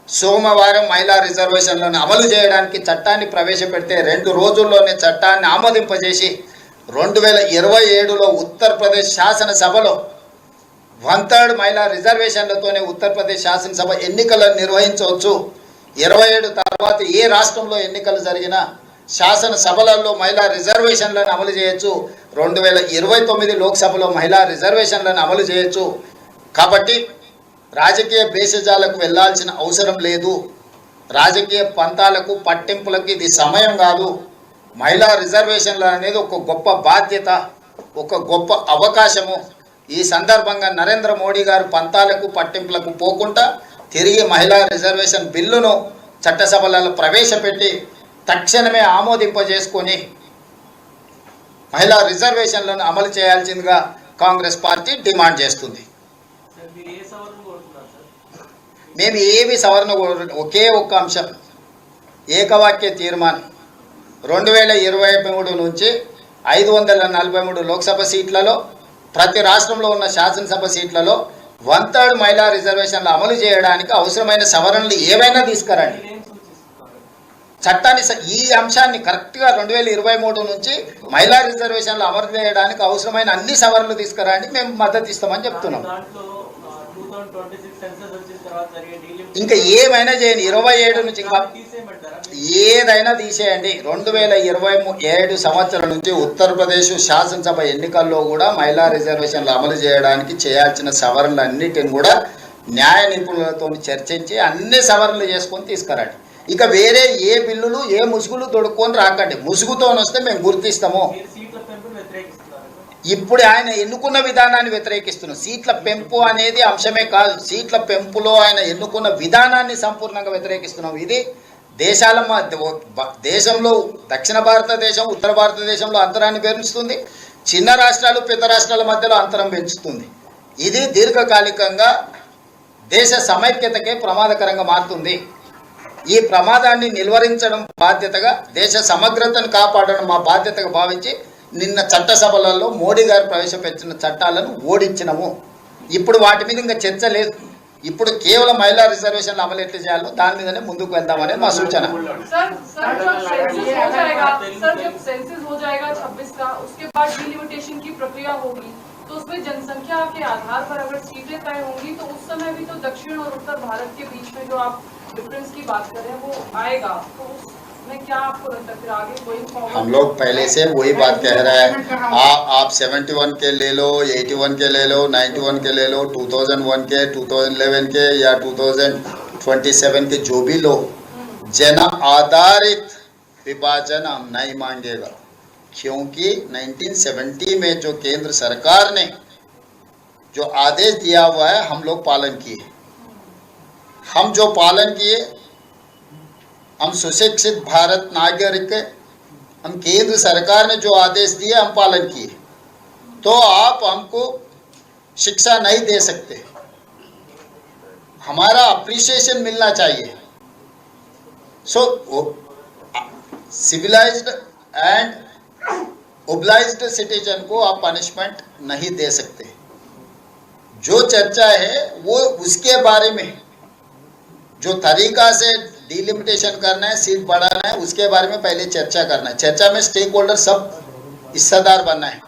సోమవారం మహిళా రిజర్వేషన్లను అమలు చేయడానికి చట్టాన్ని ప్రవేశపెడితే 2 రోజుల్లోనే చట్టాన్ని ఆమోదింపజేసి 2027లో ఉత్తరప్రదేశ్ శాసనసభలో 1/3 మహిళా రిజర్వేషన్లతోనే ఉత్తరప్రదేశ్ శాసనసభ ఎన్నికలను నిర్వహించవచ్చు. 27 తర్వాత ఏ రాష్ట్రంలో ఎన్నికలు జరిగినా శాసనసభలలో మహిళా రిజర్వేషన్లను అమలు చేయొచ్చు. 2029 లోక్సభలో మహిళా రిజర్వేషన్లను అమలు చేయొచ్చు. కాబట్టి రాజకీయ భేషజాలకు వెళ్లాల్సిన అవసరం లేదు. రాజకీయ పంతాలకు, పట్టింపులకు ఇది సమయం కాదు. మహిళా రిజర్వేషన్లు అనేది ఒక గొప్ప బాధ్యత, ఒక గొప్ప అవకాశము. ఈ సందర్భంగా నరేంద్ర మోడీ గారు పంతాలకు, పట్టింపులకు పోకుండా తిరిగి మహిళా రిజర్వేషన్ బిల్లును చట్టసభలలో ప్రవేశపెట్టి తక్షణమే ఆమోదింపజేసుకొని మహిళా రిజర్వేషన్లను అమలు చేయాల్సిందిగా కాంగ్రెస్ పార్టీ డిమాండ్ చేస్తుంది. మేము ఏవి సవరణ, ఒకే ఒక్క అంశం, ఏకవాక్య తీర్మానం. 2023 నుంచి 543 లోక్సభ సీట్లలో, ప్రతి రాష్ట్రంలో ఉన్న శాసనసభ సీట్లలో 1/3 మహిళా రిజర్వేషన్లు అమలు చేయడానికి అవసరమైన సవరణలు ఏవైనా తీసుకురండి. చట్టాన్ని, ఈ అంశాన్ని కరెక్ట్గా 2023 నుంచి మహిళా రిజర్వేషన్లు అమలు చేయడానికి అవసరమైన అన్ని సవరణలు తీసుకురండి, మేము మద్దతు ఇస్తామని చెప్తున్నాం. ఇంకా ఏమైనా చేయండి, 27 నుంచి ఇంకా ఏదైనా తీసేయండి. 2027 సంవత్సరం నుంచి ఉత్తరప్రదేశ్ శాసనసభ ఎన్నికల్లో కూడా మహిళా రిజర్వేషన్లు అమలు చేయడానికి చేయాల్సిన సవరణలన్నిటిని కూడా న్యాయ నిపుణులతో చర్చించి అన్ని సవరణలు చేసుకొని తీసుకురండి. ఇక వేరే ఏ బిల్లులు, ఏ ముసుగులు తొడుక్కొని రాకండి. ముసుగుతో వస్తే మేము గుర్తిస్తాము. ఇప్పుడు ఆయన ఎన్నుకున్న విధానాన్ని వ్యతిరేకిస్తున్నాం. సీట్ల పెంపు అనేది అంశమే కాదు, సీట్ల పెంపులో ఆయన ఎన్నుకున్న విధానాన్ని సంపూర్ణంగా వ్యతిరేకిస్తున్నాం. ఇది దేశంలో దక్షిణ భారతదేశం, ఉత్తర భారతదేశంలో అంతరాన్ని పెంచుతుంది. చిన్న రాష్ట్రాలు, పెద్ద రాష్ట్రాల మధ్యలో అంతరం పెంచుతుంది. ఇది దీర్ఘకాలికంగా దేశ సమైక్యతకే ప్రమాదకరంగా మారుతుంది. ఈ ప్రమాదాన్ని నిలువరించడం బాధ్యతగా, దేశ సమగ్రతను కాపాడడం మా బాధ్యతగా భావించి నిన్న చట్టసభలలో మోడీ గారు ప్రవేశపెట్టిన చట్టాలను ఓడించినము. ఇప్పుడు వాటి మీద ఇంకా చర్చ లేదు. ఇప్పుడు కేవలం మహిళా రిజర్వేషన్లు అమలు ఎట్లా చేయాలో దాని మీదనే ముందుకు వెళ్దామనే మా సూచన. तो उसमें जनसंख्या के आधार पर अगर सीटें तय होंगी तो उस समय भी तो दक्षिण और उत्तर भारत के बीच में जो आप डिफरेंस की बात कर रहे हैं वो आएगा, तो उसमें क्या आपको लगता है फिर आगे गोइंग फॉरवर्ड? हम लोग पहले से वही बात कह रहे हैं. आप 71 के ले लो, 81 के ले लो, 91 के ले लो, 2001 के, 2011 के या 2027 के जो भी लो, जन आधारित विभाजन हम नहीं मांगेगा. क्योंकि 1970 में जो केंद्र सरकार ने जो आदेश दिया हुआ है हम लोग पालन किए. हम जो पालन किए, हम सुशिक्षित भारत नागरिक, हम केंद्र सरकार ने जो आदेश दिए हम पालन किए, तो आप हमको शिक्षा नहीं दे सकते। हमारा अप्रिसिएशन मिलना चाहिए। सो सिविलाइज्ड एंड ओब्लाइज्ड सिटीजन को आप पनिशमेंट नहीं दे सकते। जो चर्चा है वो उसके बारे में, जो तरीका से डिलिमिटेशन करना है, सीट बढ़ाना है, उसके बारे में पहले चर्चा करना है। चर्चा में स्टेक होल्डर सब हिस्सेदार बनना है,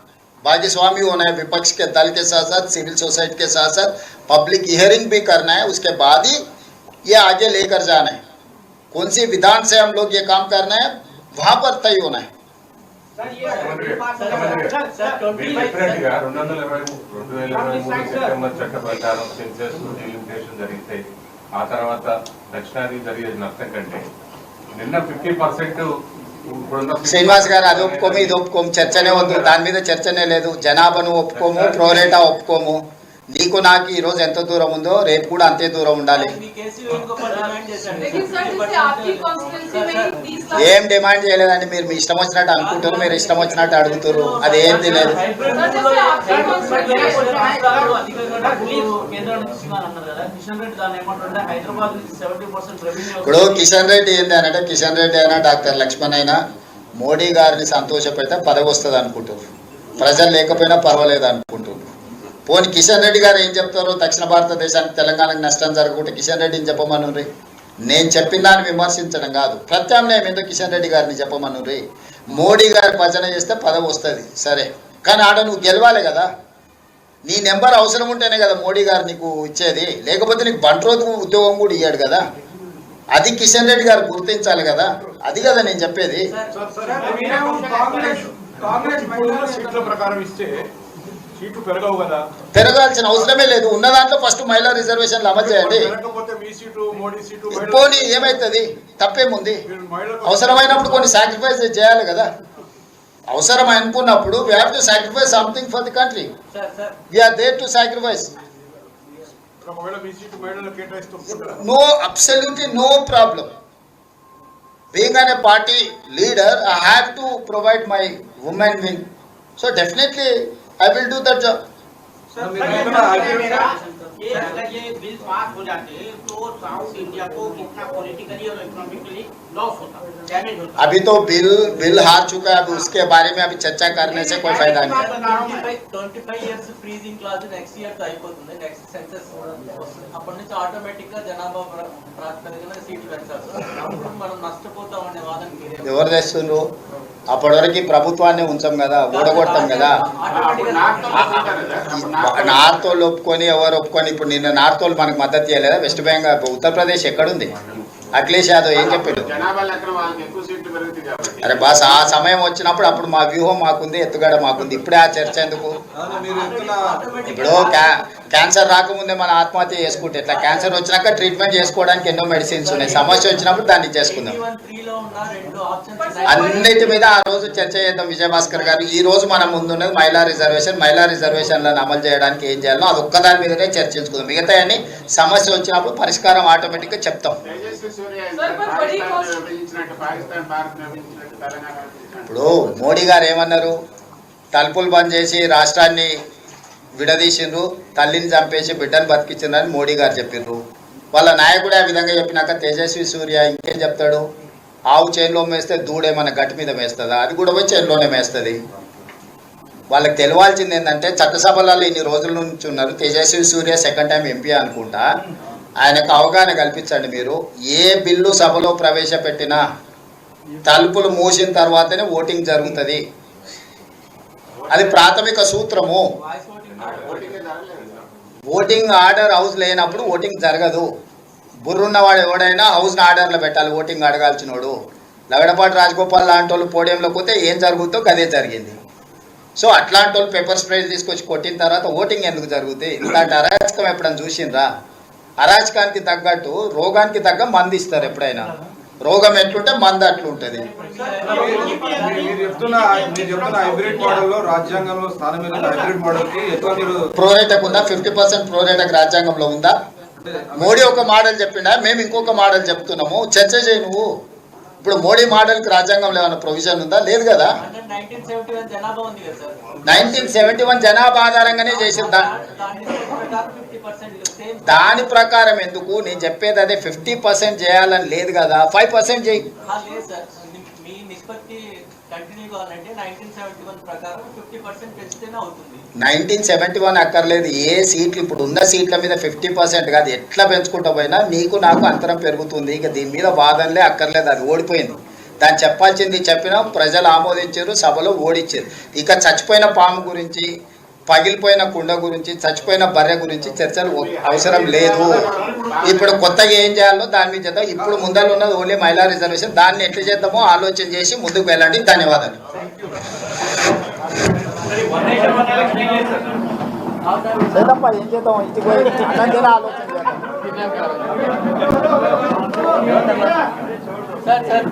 भागस्वामी होना है, विपक्ष के दल के साथ साथ सिविल सोसाइटी के साथ साथ पब्लिक हियरिंग भी करना है। उसके बाद ही ये आगे लेकर जाना है। कौन सी विधान से हम लोग ये काम करना है वहां पर तय होना है। సెప్టెంబర్ చట్ట ప్రకారం సెన్సెస్ డిలిమిటేషన్ జరిగితే ఆ తర్వాత దక్షిణాది జరిగే నష్టం కంటే నిన్న 50% శ్రీనివాస్ గారు అది ఒప్పుకోము, ఇది ఒప్పుకోము, చర్చనే వద్దు, దాని మీద చర్చనే లేదు. జనాభాను ఒప్పుకోము, ప్రోరేటా ఒప్పుకోము. నీకు నాకు ఈ రోజు ఎంత దూరం ఉందో రేపు కూడా అంతే దూరం ఉండాలి. ఏం డిమాండ్ చేయలేదండి. మీరు మీ ఇష్టం వచ్చినట్టు అనుకుంటారు, మీరు ఇష్టం వచ్చినట్టు అడుగుతారు, అది ఏం తెలియదు. ఇప్పుడు కిషన్ రెడ్డి ఏంది అంటే, కిషన్ రెడ్డి అయినా డాక్టర్ లక్ష్మణ్ అయినా మోడీ గారిని సంతోషపెడితే పదవి వస్తుంది అనుకుంటారు, ప్రజలు లేకపోయినా పర్వాలేదు అనుకుంటారు. పోనీ కిషన్ రెడ్డి గారు ఏం చెప్తారు, దక్షిణ భారతదేశానికి తెలంగాణకు నష్టం జరగకుంటే కిషన్ రెడ్డిని చెప్పమనుర్రి. నేను చెప్పిన దాన్ని విమర్శించడం కాదు, ప్రత్యామ్నాయం ఏందో కిషన్ రెడ్డి గారిని చెప్పమనుర్రి. మోడీ గారి భజన చేస్తే పదవి వస్తుంది సరే, కానీ ఆడ నువ్వు గెలవాలి కదా. నీ నెంబర్ అవసరం ఉంటేనే కదా మోడీ గారు నీకు ఇచ్చేది, లేకపోతే నీకు బంట్రోతు ఉద్యోగం కూడా ఇయ్యాడు కదా. అది కిషన్ రెడ్డి గారు గుర్తించాలి కదా. అది కదా నేను చెప్పేది. పెరగాల్సిన అవసరమే లేదు. ఉన్న దాంట్లో ఫస్ట్ మహిళా రిజర్వేషన్లు అమలు చేయండి. పోనీ ఏమైతుంది, తప్పేముంది. అవసరమైనప్పుడు కొన్ని సాక్రిఫైస్ చేయాలి కదా. అవసరం అనుకున్నప్పుడు we have to sacrifice something for the country. We are there to sacrifice. No, absolutely no problem. Being a party leader, I have to provide my women wing. So definitely I will do that job. अगर ये bill pass हो जाते तो south India को कितना politically और economically loss होता, damage होता। अभी तो बिल हार चुका है, अभी उसके बारे में अभी चर्चा करने से कोई फायदा नहीं है. 25 years freezing clause next year అయిపోతుంది. నెక్స్ట్ సెన్సస్ అప్పటి నుంచి ఆటోమేటిక్ గా జనాభా ప్రాతిపదికన సీట్లు పెంచారు. అప్పుడు మనం నష్టపోతామనే వాదన మీరే ఎవరు తెస్తుండ్రు? అప్పటి వరకు ప్రభుత్వాన్ని ఉంచాం కదా, ఓడగొట్టాం కదా. నార్త్ వాళ్ళు ఒప్పుకొని ఎవరు ఒప్పుకొని, ఇప్పుడు నిన్న నార్త్ వాళ్ళు మనకు మద్దతు చేయలేదా? వెస్ట్ బెంగాల్ ఉత్తరప్రదేశ్ ఎక్కడుంది? అఖిలేష్ యాదవ్ ఏం చెప్పాడు? అరే బాస్, ఆ సమయం వచ్చినప్పుడు అప్పుడు మా వ్యూహం మాకుంది, ఎత్తుగడ మాకుంది. ఇప్పుడే ఆ చర్చ ఎందుకు? ఇప్పుడు క్యాన్సర్ రాకముందే మన ఆత్మహత్య చేసుకుంటే ఎట్లా? క్యాన్సర్ వచ్చినాక ట్రీట్మెంట్ చేసుకోవడానికి ఎన్నో మెడిసిన్స్ ఉన్నాయి. సమస్య వచ్చినప్పుడు దాన్ని చేసుకుందాం. అన్నిటి మీద ఆ రోజు చర్చ చేద్దాం. విజయభాస్కర్ గారు, ఈ రోజు మనం ముందున్నది మహిళా రిజర్వేషన్. మహిళా రిజర్వేషన్లను అమలు చేయడానికి ఏం చేయాలో అది ఒక్కదాని మీదనే చర్చించుకుందాం. మిగతా అన్ని సమస్య వచ్చినప్పుడు పరిష్కారం ఆటోమేటిక్ గా చెప్తాం. ఇప్పుడు మోడీ గారు ఏమన్నారు? తలుపులు బంద్ చేసి రాష్ట్రాన్ని విడదీసిండ్రు, తల్లిని చంపేసి బిడ్డను బతికించిండ్రని మోడీ గారు చెప్పిండ్రు. వాళ్ళ నాయకుడే ఆ విధంగా చెప్పినాక తేజస్వి సూర్య ఇంకేం చెప్తాడు? ఆవు చేనులో మేస్తే దూడే మన గట్టి మీద మేస్తుందా? అది కూడా పోయి చేనులోనే మేస్తుంది. వాళ్ళకి తెలియాల్సింది ఏంటంటే, చట్టసభలలో ఇన్ని రోజుల నుంచి ఉన్నారు. తేజస్వి సూర్య సెకండ్ టైం ఎంపీ అనుకుంటా. ఆయనకు అవగాహన కల్పించండి. మీరు ఏ బిల్లు సభలో ప్రవేశపెట్టినా తలుపులు మూసిన తర్వాతనే ఓటింగ్ జరుగుతుంది. అది ప్రాథమిక సూత్రము. ఓటింగ్ ఆర్డర్ హౌస్ లేనప్పుడు ఓటింగ్ జరగదు. బుర్రున్నవాడు ఎవడైనా హౌస్ని ఆర్డర్లో పెట్టాలి. ఓటింగ్ అడగాల్సినోడు. లగడపాటి రాజగోపాల్ లాంటి వాళ్ళు పోడియంలోకి పోతే ఏం జరుగుతుందో అదే జరిగింది. సో అట్లాంటి వాళ్ళు పేపర్ స్ప్రేలు తీసుకొచ్చి కొట్టిన తర్వాత ఓటింగ్ ఎందుకు జరుగుతుంది? ఇలాంటి అరాచకం ఎప్పుడైనా చూసిండ్రా? అరాచకానికి తగ్గట్టు రోగానికి తగ్గ మందు ఇస్తారు. ఎప్పుడైనా రోగం ఎట్లుంటే మందు అట్లుంటది. ప్రోరేటకు ఉందా? 50% ప్రోరేటకు రాజ్యాంగంలో ఉందా? మోడీ ఒక మోడల్ చెప్పిండా, మేము ఇంకొక మోడల్ చెప్తున్నాము, చర్చ చేయి నువ్వు. ఇప్పుడు మోడీ మోడల్కి రాజ్యాంగంలో ఏమైనా ప్రొవిజన్ ఉందా? లేదు కదా. 1971 జనాభా ఉంది కదా సార్, 1971 జనాభా ఆధారంగానే చేసింది. దాని ప్రకారం 50% సేమ్. దాని ప్రకారం ఎందుకు? నేను చెప్పేది అదే, 50% చేయాలని లేదు కదా, 5% చేయి. లేదు సార్, మీ నిష్పత్తి కంటిన్యూ కావాలంటే 1971 ప్రకారం 50% పెంచితేనే అవుతుంది. 1971 అక్కర్లేదు. ఏ సీట్లు ఇప్పుడు ఉన్న సీట్ల మీద 50% కాదు, ఎట్లా పెంచుకుంటా పోయినా నీకు నాకు అంతరం పెరుగుతుంది. ఇక దీని మీద వాదనలే అక్కర్లేదు, అది ఓడిపోయింది. దాన్ని చెప్పాల్సింది చెప్పినా, ప్రజలు ఆమోదించారు, సభలో ఓడిచ్చారు. ఇక చచ్చిపోయిన పాము గురించి, పగిలిపోయిన కుండ గురించి, చచ్చిపోయిన బర్రె గురించి చర్చలు అవసరం లేదు. ఇప్పుడు కొత్తగా ఏం చేయాలో దాని మీద చేద్దాం. ఇప్పుడు ముందర ఉన్నది ఓన్లీ మహిళా రిజర్వేషన్, దాన్ని ఎట్లా చేద్దామో ఆలోచన చేసి ముందుకు వెళ్ళండి. ధన్యవాదాలు. లేదప్పా, ఏం చేద్దాం, ఇంటికి పోయి అన్నంతేనా ఆలోచన చేద్దాం. సార్